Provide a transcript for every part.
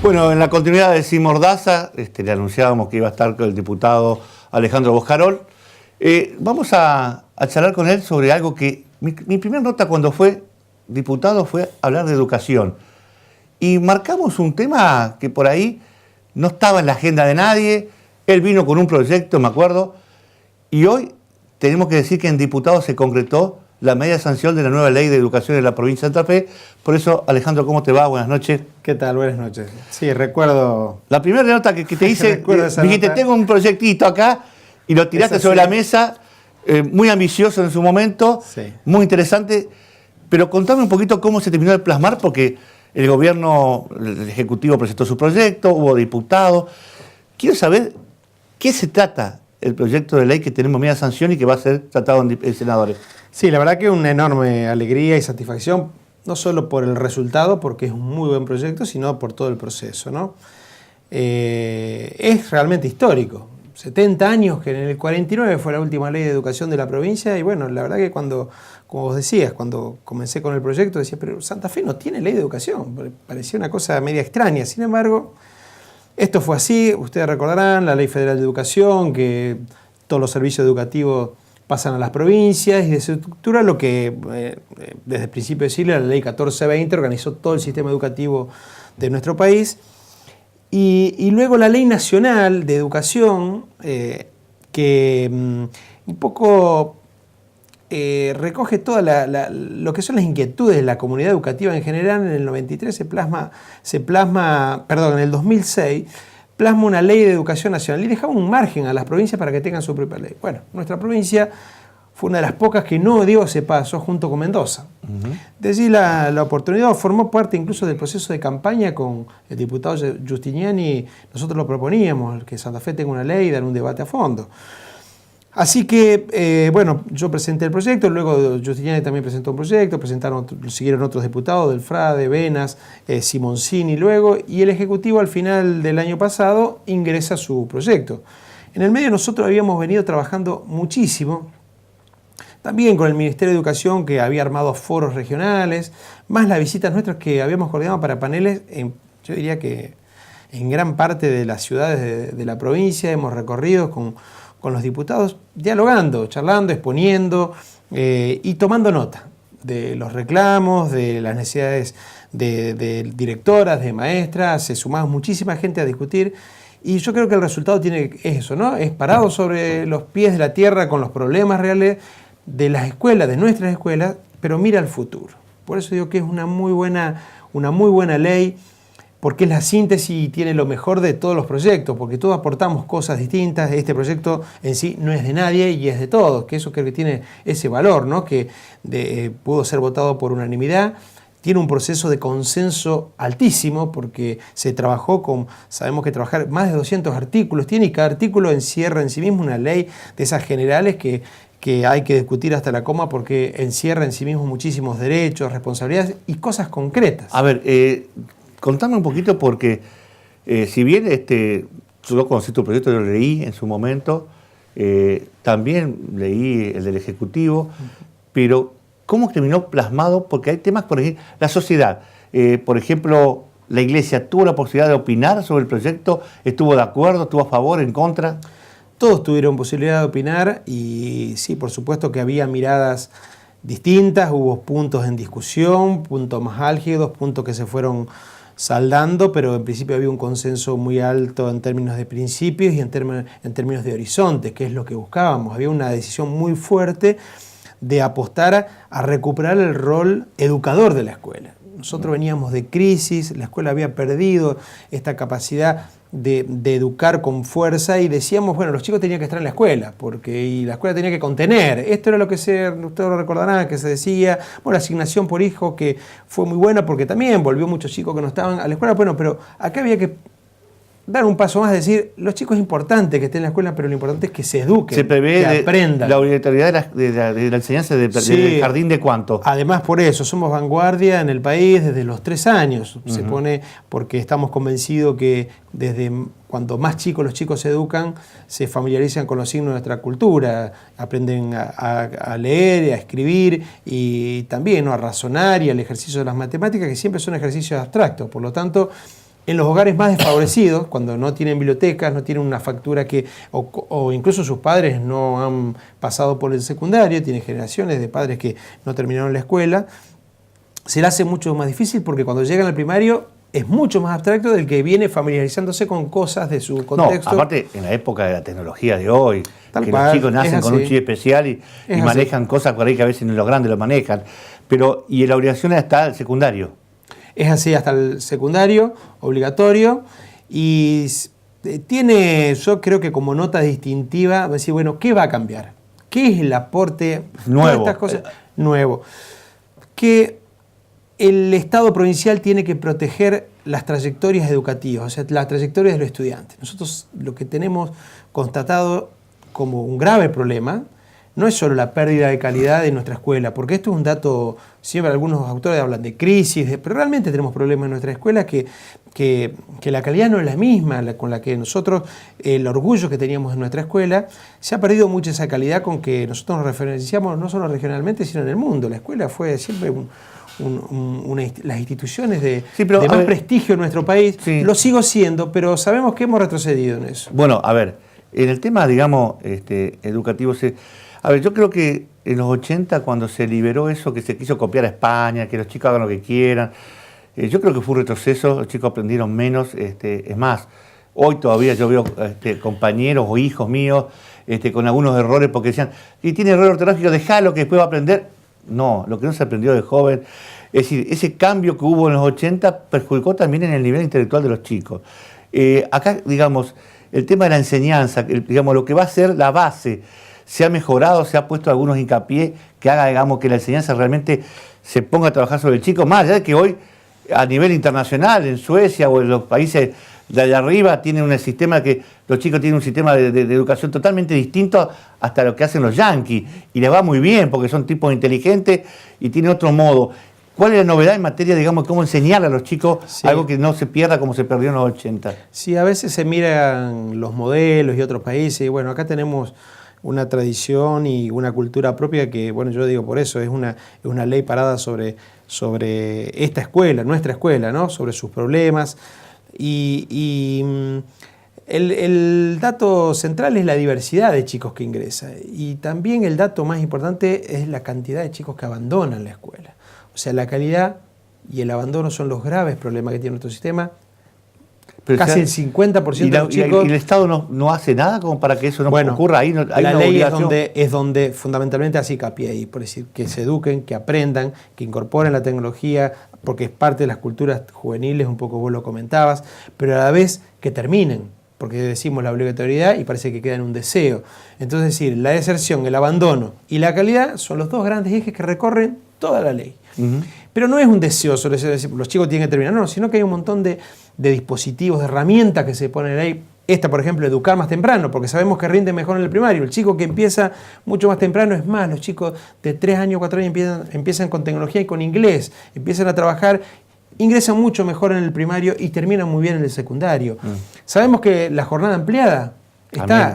Bueno, en la continuidad de Sin Mordaza, le anunciábamos que iba a estar con el diputado Alejandro Boscarol. Vamos a charlar con él sobre algo que... Mi primera nota cuando fue diputado fue hablar de educación. Y marcamos un tema que por ahí no estaba en la agenda de nadie. Él vino con un proyecto, me acuerdo. Y hoy tenemos que decir que en diputado se concretó la media sanción de la nueva ley de educación en la provincia de Santa Fe. Por eso, Alejandro, ¿cómo te va? Buenas noches. ¿Qué tal? Buenas noches. Sí, recuerdo... La primera nota que te hice, dijiste, tengo un proyectito acá, y lo tiraste sobre la mesa, muy ambicioso en su momento, sí, muy interesante. Pero contame un poquito cómo se terminó de plasmar, porque el gobierno, el Ejecutivo presentó su proyecto, hubo diputados. Quiero saber qué se trata el proyecto de ley que tenemos media sanción y que va a ser tratado en senadores. Sí, la verdad que una enorme alegría y satisfacción, no solo por el resultado, porque es un muy buen proyecto, sino por todo el proceso, ¿no? Es realmente histórico. 70 años, que en el 49 fue la última ley de educación de la provincia, y bueno, la verdad que cuando, como vos decías, cuando comencé con el proyecto, decía, pero Santa Fe no tiene ley de educación. Parecía una cosa media extraña. Sin embargo, esto fue así. Ustedes recordarán la Ley Federal de Educación, que todos los servicios educativos pasan a las provincias, y de su estructura lo que desde el principio de siglo la Ley 1420 organizó todo el sistema educativo de nuestro país, y luego la Ley Nacional de Educación que un poco recoge toda lo que son las inquietudes de la comunidad educativa en general. En el 93 en el 2006 plasma una ley de educación nacional y dejaba un margen a las provincias para que tengan su propia ley. Bueno, nuestra provincia fue una de las pocas que no dio ese paso junto con Mendoza. Desde la oportunidad, formó parte incluso del proceso de campaña con el diputado Giustiniani. Nosotros lo proponíamos, que Santa Fe tenga una ley y dar un debate a fondo. Así que, bueno, yo presenté el proyecto, luego Giustiniani también presentó un proyecto, siguieron otros diputados, del Frade, Venas, Simoncini luego, y el Ejecutivo al final del año pasado ingresa su proyecto. En el medio nosotros habíamos venido trabajando muchísimo, también con el Ministerio de Educación, que había armado foros regionales, más las visitas nuestras que habíamos coordinado para paneles, yo diría que en gran parte de las ciudades de la provincia. Hemos recorrido con los diputados, dialogando, charlando, exponiendo y tomando nota de los reclamos, de las necesidades de directoras, de maestras. Se sumaba muchísima gente a discutir, y yo creo que el resultado es eso, ¿no? Es parado sobre los pies de la tierra con los problemas reales de las escuelas, de nuestras escuelas, pero mira al futuro. Por eso digo que es una muy buena ley, porque es la síntesis y tiene lo mejor de todos los proyectos, porque todos aportamos cosas distintas. Este proyecto en sí no es de nadie y es de todos, que eso creo que tiene ese valor, ¿no? Que pudo ser votado por unanimidad. Tiene un proceso de consenso altísimo, porque se trabajó sabemos que trabajar más de 200 artículos tiene, y cada artículo encierra en sí mismo una ley de esas generales que hay que discutir hasta la coma, porque encierra en sí mismo muchísimos derechos, responsabilidades y cosas concretas. A ver, contame un poquito, porque si bien yo conocí tu proyecto, yo lo leí en su momento, también leí el del Ejecutivo, pero ¿cómo terminó plasmado? Porque hay temas, por ejemplo, la sociedad, por ejemplo, la Iglesia tuvo la posibilidad de opinar sobre el proyecto, estuvo de acuerdo, estuvo a favor, en contra. Todos tuvieron posibilidad de opinar, y sí, por supuesto que había miradas distintas, hubo puntos en discusión, puntos más álgidos, puntos que se fueron saldando, pero en principio había un consenso muy alto en términos de principios y en términos de horizonte, que es lo que buscábamos. Había una decisión muy fuerte de apostar a recuperar el rol educador de la escuela. Nosotros veníamos de crisis, la escuela había perdido esta capacidad de educar con fuerza, y decíamos, bueno, los chicos tenían que estar en la escuela, y la escuela tenía que contener. Esto era lo que ustedes lo recordarán, que se decía, bueno, la asignación por hijo, que fue muy buena porque también volvió muchos chicos que no estaban a la escuela. Bueno, pero acá había que dar un paso más, decir, los chicos es importante que estén en la escuela, pero lo importante es que se eduquen, se prevé que aprendan. La obligatoriedad de la enseñanza del jardín, ¿de cuánto? Además, por eso, somos vanguardia en el país desde los 3 años. Se pone, porque estamos convencidos que desde cuando más chicos los chicos se educan, se familiarizan con los signos de nuestra cultura, aprenden a leer, a escribir, y también, ¿no?, a razonar, y al ejercicio de las matemáticas, que siempre son ejercicios abstractos. Por lo tanto, En los hogares más desfavorecidos, cuando no tienen bibliotecas, no tienen una factura o incluso sus padres no han pasado por el secundario, tienen generaciones de padres que no terminaron la escuela, se le hace mucho más difícil porque cuando llegan al primario es mucho más abstracto del que viene familiarizándose con cosas de su contexto. No, aparte, en la época de la tecnología de hoy, Tal que cual, los chicos nacen con un así. chip especial y manejan cosas por ahí que a veces ni los grandes lo manejan. Pero, y la obligación está el secundario. Es así hasta el secundario, obligatorio, y tiene, yo creo que como nota distintiva, decir, bueno, ¿qué va a cambiar? ¿Qué es el aporte? Nuevo. Todas estas cosas, nuevo. Que el Estado provincial tiene que proteger las trayectorias educativas, o sea, las trayectorias de los estudiantes. Nosotros lo que tenemos constatado como un grave problema no es solo la pérdida de calidad de nuestra escuela, porque esto es un dato, siempre algunos autores hablan de crisis, pero realmente tenemos problemas en nuestra escuela que la calidad no es la misma con la que nosotros, el orgullo que teníamos en nuestra escuela, se ha perdido mucho esa calidad con que nosotros nos referenciamos no solo regionalmente, sino en el mundo. La escuela fue siempre las instituciones de más prestigio en nuestro país, sí. Lo sigo siendo, pero sabemos que hemos retrocedido en eso. Bueno, a ver, en el tema, digamos, educativo, a ver, yo creo que en los 80, cuando se liberó eso, que se quiso copiar a España, que los chicos hagan lo que quieran, yo creo que fue un retroceso, los chicos aprendieron menos, es más, hoy todavía yo veo compañeros o hijos míos con algunos errores porque decían, si tiene error ortográfico, dejalo que después va a aprender. No, lo que no se aprendió de joven, es decir, ese cambio que hubo en los 80 perjudicó también en el nivel intelectual de los chicos. Acá, digamos, el tema de la enseñanza, digamos, lo que va a ser la base, se ha mejorado, se ha puesto algunos hincapié que haga, digamos, que la enseñanza realmente se ponga a trabajar sobre el chico, más allá de que hoy, a nivel internacional, en Suecia o en los países de allá arriba, tienen un sistema que los chicos tienen un sistema de educación totalmente distinto hasta lo que hacen los yanquis, y les va muy bien porque son tipos inteligentes y tienen otro modo. ¿Cuál es la novedad en materia, digamos, de cómo enseñarle a los chicos algo que no se pierda como se perdió en los 80? Sí, a veces se miran los modelos y otros países, y bueno, acá tenemos una tradición y una cultura propia que, bueno, yo digo por eso, es una ley parada sobre esta escuela, nuestra escuela, ¿no? Sobre sus problemas. Y el dato central es la diversidad de chicos que ingresan. Y también el dato más importante es la cantidad de chicos que abandonan la escuela. O sea, la calidad y el abandono son los graves problemas que tiene nuestro sistema. Pero casi el 50% de los chicos... ¿Y el Estado no hace nada como para que eso no ocurra? Ahí hay la ley es donde fundamentalmente hace hincapié ahí, por decir, que se eduquen, que aprendan, que incorporen la tecnología, porque es parte de las culturas juveniles, un poco vos lo comentabas, pero a la vez que terminen, porque decimos la obligatoriedad y parece que queda en un deseo. Entonces, es decir, la deserción, el abandono y la calidad son los dos grandes ejes que recorren toda la ley. Pero no es un deseo, solo decir, los chicos tienen que terminar, no, sino que hay un montón de dispositivos, de herramientas que se ponen ahí. Esta, por ejemplo, educar más temprano, porque sabemos que rinde mejor en el primario. El chico que empieza mucho más temprano es más, los chicos de 3 años, 4 años empiezan con tecnología y con inglés, empiezan a trabajar, ingresan mucho mejor en el primario y terminan muy bien en el secundario. Sabemos que la jornada ampliada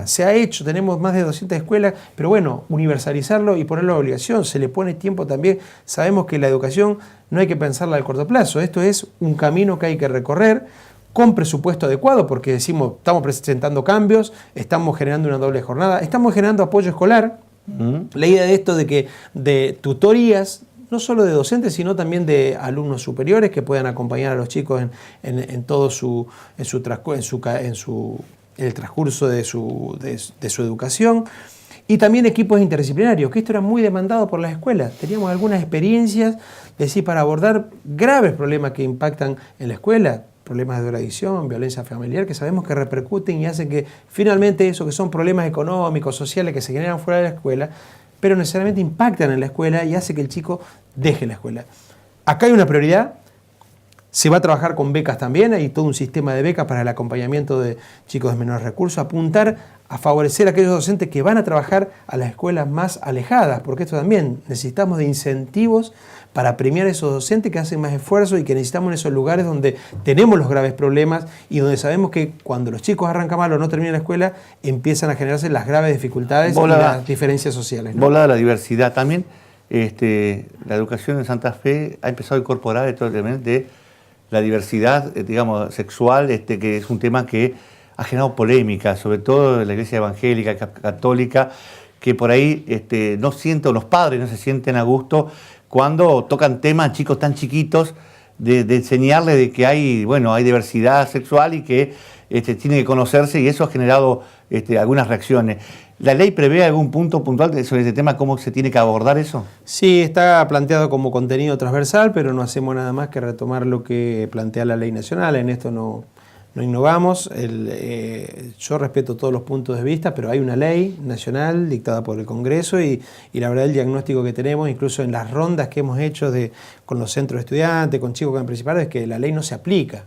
se ha hecho, tenemos más de 200 escuelas, pero bueno, universalizarlo y ponerlo a obligación, se le pone tiempo también. Sabemos que la educación no hay que pensarla a corto plazo, esto es un camino que hay que recorrer con presupuesto adecuado, porque decimos, estamos presentando cambios, estamos generando una doble jornada, estamos generando apoyo escolar. La idea de esto de tutorías, no solo de docentes, sino también de alumnos superiores que puedan acompañar a los chicos en todo el transcurso de su educación, y también equipos interdisciplinarios, que esto era muy demandado por las escuelas. Teníamos algunas experiencias para abordar graves problemas que impactan en la escuela, problemas de drogadicción, violencia familiar, que sabemos que repercuten y hacen que finalmente eso, que son problemas económicos, sociales, que se generan fuera de la escuela, pero necesariamente impactan en la escuela y hace que el chico deje la escuela. Acá hay una prioridad. Se va a trabajar con becas también, hay todo un sistema de becas para el acompañamiento de chicos de menores recursos, apuntar a favorecer a aquellos docentes que van a trabajar a las escuelas más alejadas, porque esto también necesitamos de incentivos para premiar a esos docentes que hacen más esfuerzo y que necesitamos en esos lugares donde tenemos los graves problemas y donde sabemos que cuando los chicos arrancan mal o no terminan la escuela, empiezan a generarse las graves dificultades y las diferencias sociales, ¿no? Vos hablás de la diversidad también. La educación en Santa Fe ha empezado a incorporar estos elementos de la diversidad, digamos, sexual, que es un tema que ha generado polémica, sobre todo en la iglesia evangélica, católica, que por ahí no siento, los padres no se sienten a gusto cuando tocan temas a chicos tan chiquitos, de enseñarles de que hay, bueno, hay diversidad sexual y que tiene que conocerse, y eso ha generado algunas reacciones. ¿La ley prevé algún punto puntual sobre ese tema, cómo se tiene que abordar eso? Sí, está planteado como contenido transversal, pero no hacemos nada más que retomar lo que plantea la ley nacional. En esto no innovamos. Yo respeto todos los puntos de vista, pero hay una ley nacional dictada por el Congreso y la verdad el diagnóstico que tenemos, incluso en las rondas que hemos hecho con los centros de estudiantes, con chicos que han participado, es que la ley no se aplica.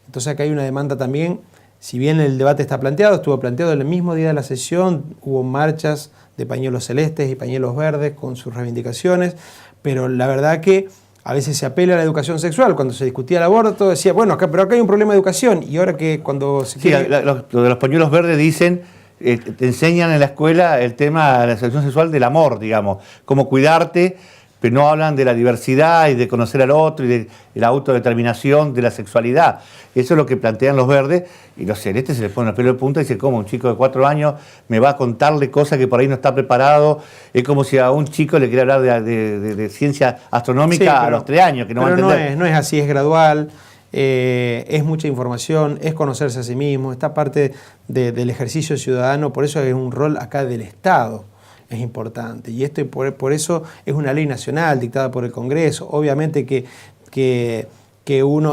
Entonces acá hay una demanda también. Si bien el debate está planteado, estuvo planteado el mismo día de la sesión, hubo marchas de pañuelos celestes y pañuelos verdes con sus reivindicaciones, pero la verdad que a veces se apela a la educación sexual. Cuando se discutía el aborto decía, bueno, pero acá hay un problema de educación, y ahora que cuando se quiere... lo de los pañuelos verdes dicen, te enseñan en la escuela el tema de la selección sexual del amor, digamos, cómo cuidarte, pero no hablan de la diversidad y de conocer al otro y de la autodeterminación de la sexualidad. Eso es lo que plantean los verdes, y los celestes se les pone el pelo de punta y dice, ¿cómo un chico de 4 años me va a contarle cosas que por ahí no está preparado? Es como si a un chico le quiera hablar de ciencia astronómica, sí, a los 3 años, que no va a entender. No es así, es gradual, es mucha información, es conocerse a sí mismo, está parte del ejercicio ciudadano, por eso es un rol acá del Estado. Es importante, y por eso es una ley nacional dictada por el Congreso. Obviamente que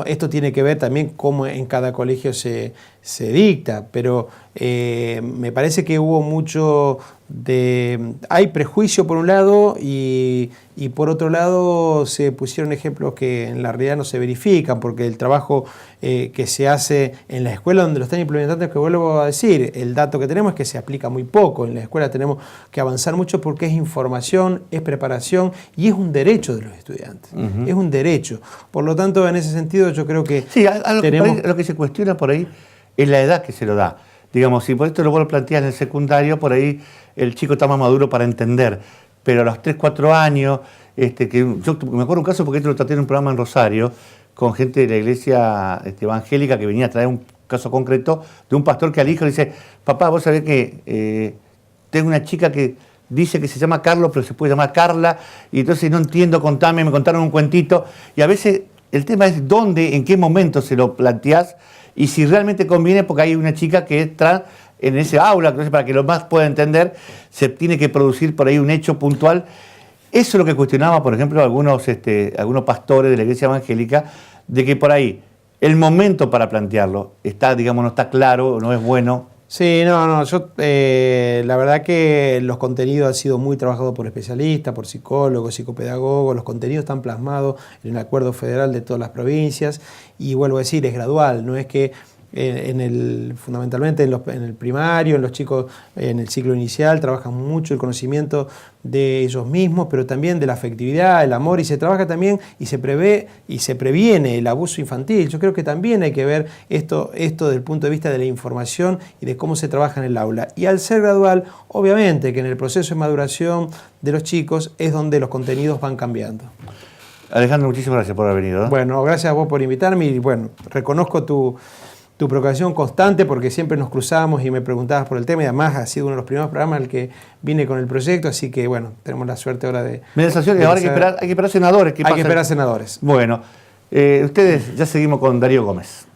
esto tiene que ver también cómo en cada colegio se dicta, pero me parece que hubo mucho hay prejuicio por un lado y por otro lado se pusieron ejemplos que en la realidad no se verifican, porque el trabajo que se hace en la escuela donde lo están implementando, es que vuelvo a decir, el dato que tenemos es que se aplica muy poco. En la escuela tenemos que avanzar mucho porque es información, es preparación y es un derecho de los estudiantes. Es un derecho. Por lo tanto, en ese sentido yo creo que sí, lo que se cuestiona por ahí es la edad que se lo da. Digamos, si por esto lo vuelvo a plantear en el secundario, por ahí el chico está más maduro para entender. Pero a los 3, 4 años, yo me acuerdo un caso porque esto lo traté en un programa en Rosario, con gente de la iglesia evangélica que venía a traer un caso concreto de un pastor que al hijo le dice, papá, vos sabés que tengo una chica que dice que se llama Carlos, pero se puede llamar Carla, y entonces no entiendo, contame, me contaron un cuentito, y a veces el tema es dónde, en qué momento se lo planteás, y si realmente conviene, porque hay una chica que entra en ese aula, entonces para que lo más pueda entender, se tiene que producir por ahí un hecho puntual. Eso es lo que cuestionaba, por ejemplo, algunos pastores de la iglesia evangélica, de que por ahí el momento para plantearlo está, digamos, no está claro, no es bueno. Sí, yo la verdad que los contenidos han sido muy trabajados por especialistas, por psicólogos, psicopedagogos, los contenidos están plasmados en el acuerdo federal de todas las provincias y vuelvo a decir, es gradual, no es que fundamentalmente en el primario, en los chicos en el ciclo inicial trabajan mucho el conocimiento de ellos mismos, pero también de la afectividad, el amor, y se trabaja también y se prevé y se previene el abuso infantil. Yo creo que también hay que ver esto desde el punto de vista de la información y de cómo se trabaja en el aula. Y al ser gradual, obviamente que en el proceso de maduración de los chicos es donde los contenidos van cambiando. Alejandro, muchísimas gracias por haber venido. Bueno, gracias a vos por invitarme y bueno, reconozco tu preocupación constante porque siempre nos cruzamos y me preguntabas por el tema y además ha sido uno de los primeros programas al que vine con el proyecto, así que bueno, tenemos la suerte ahora de... Ahora hay que esperar senadores. Hay que esperar senadores. Bueno, ustedes, ya seguimos con Darío Gómez.